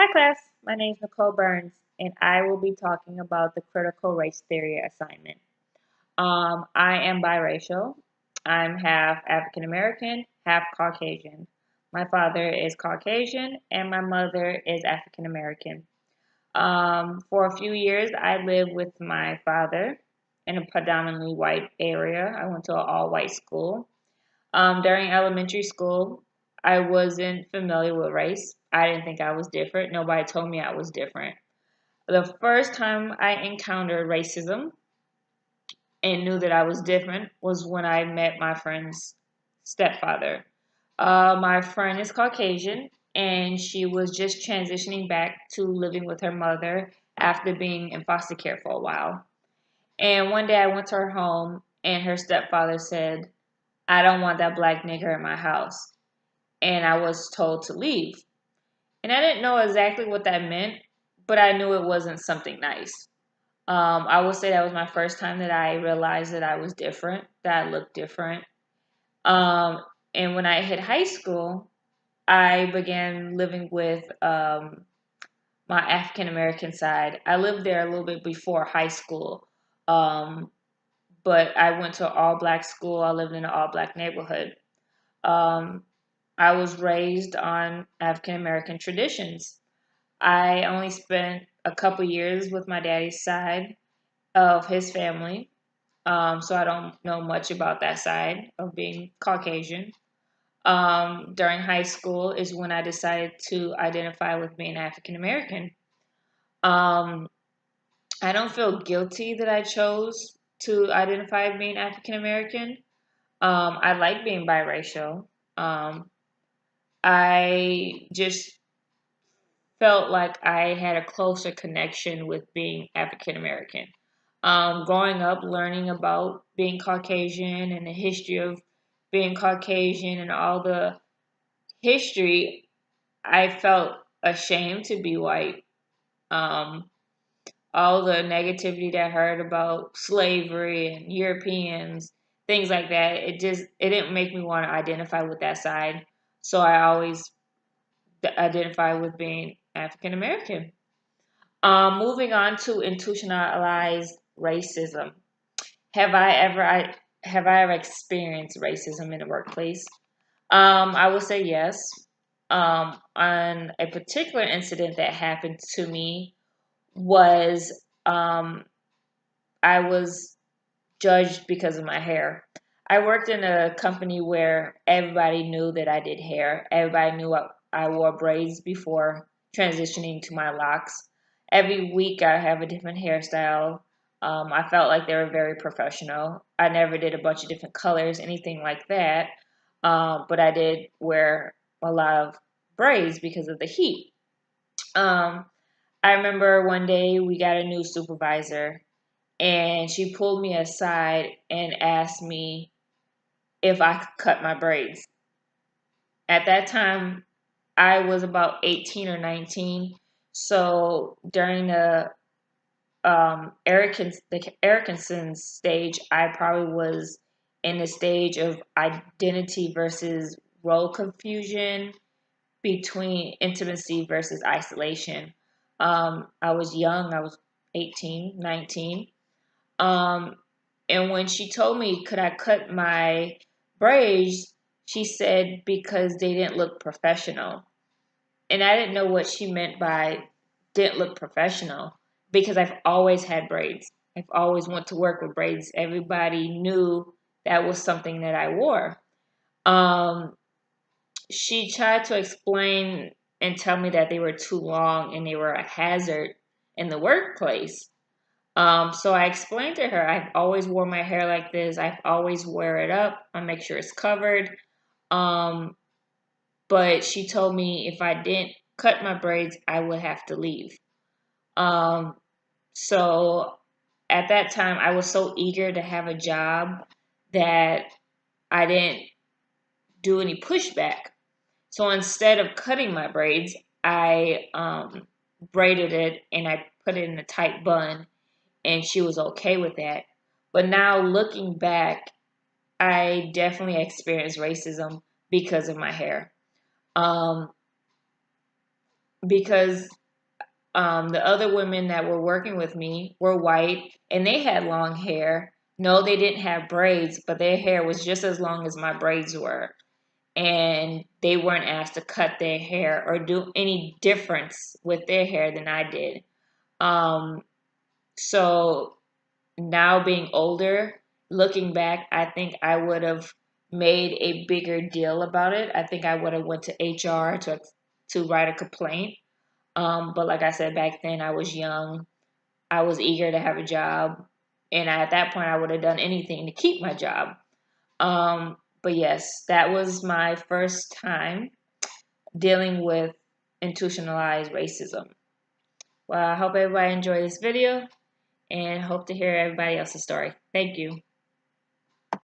Hi class, my name is Nicole Burns and I will be talking about the critical race theory assignment. I am biracial. I'm half African American, half Caucasian. My father is Caucasian and my mother is African American. For a few years, I lived with my father in a predominantly white area. I went to an all white school. During elementary school, I wasn't familiar with race. I didn't think I was different. Nobody told me I was different. The first time I encountered racism and knew that I was different was when I met my friend's stepfather. My friend is Caucasian, and she was just transitioning back to living with her mother after being in foster care for a while. And one day I went to her home, and her stepfather said, "I don't want that black nigger in my house." And I was told to leave. And I didn't know exactly what that meant, but I knew it wasn't something nice. I would say that was my first time that I realized that I was different, that I looked different. Um, and when I hit high school, I began living with my African American side. I lived there a little bit before high school, um, but I went to an all black school. I lived in an all black neighborhood. Um, I was raised on African American traditions. I only spent a couple years with my daddy's side of his family, so I don't know much about that side of being Caucasian. During high school is when I decided to identify with being African American. Um, I don't feel guilty that I chose to identify as being African American. I like being biracial. Um, I just felt like I had a closer connection with being African American. Growing up, learning about being Caucasian and the history of being Caucasian and all the history, I felt ashamed to be white. Um, all the negativity that I heard about slavery and Europeans, things like that, it didn't make me want to identify with that side. So I always identify with being African American. Moving on to institutionalized racism. Have I ever I have I ever experienced racism in the workplace? I would say yes. On a particular incident that happened to me was I was judged because of my hair. I worked in a company where everybody knew that I did hair. Everybody knew I wore braids before transitioning to my locks. Every week I have a different hairstyle. I felt like they were very professional. I never did a bunch of different colors, anything like that. But I did wear a lot of braids because of the heat. Um, I remember one day we got a new supervisor and she pulled me aside and asked me if I could cut my braids. At that time, I was about 18 or 19. So during the Erickson stage, I probably was in the stage of identity versus role confusion between intimacy versus isolation. I was young, I was 18, 19. Um, and when she told me, could I cut my braids, she said because they didn't look professional. And I didn't know what she meant by didn't look professional because I've always had braids. I've always wanted to work with braids. Everybody knew that was something that I wore. Um, she tried to explain and tell me that they were too long and they were a hazard in the workplace. So I explained to her, I've always wore my hair like this. I've always wear it up. I make sure it's covered. Um, but she told me if I didn't cut my braids, I would have to leave. Um, so at that time, I was so eager to have a job that I didn't do any pushback. So instead of cutting my braids, I braided it and I put it in a tight bun, and she was okay with that. But now looking back, I definitely experienced racism because of my hair. Um, because the other women that were working with me were white and they had long hair. No, they didn't have braids, but their hair was just as long as my braids were. And they weren't asked to cut their hair or do any difference with their hair than I did. Um, so now being older, looking back, I think I would have made a bigger deal about it. I think I would have went to HR to write a complaint. But like I said, back then I was young. I was eager to have a job, and at that point I would have done anything to keep my job. But yes, that was my first time dealing with institutionalized racism. Well, I hope everybody enjoyed this video and hope to hear everybody else's story. Thank you.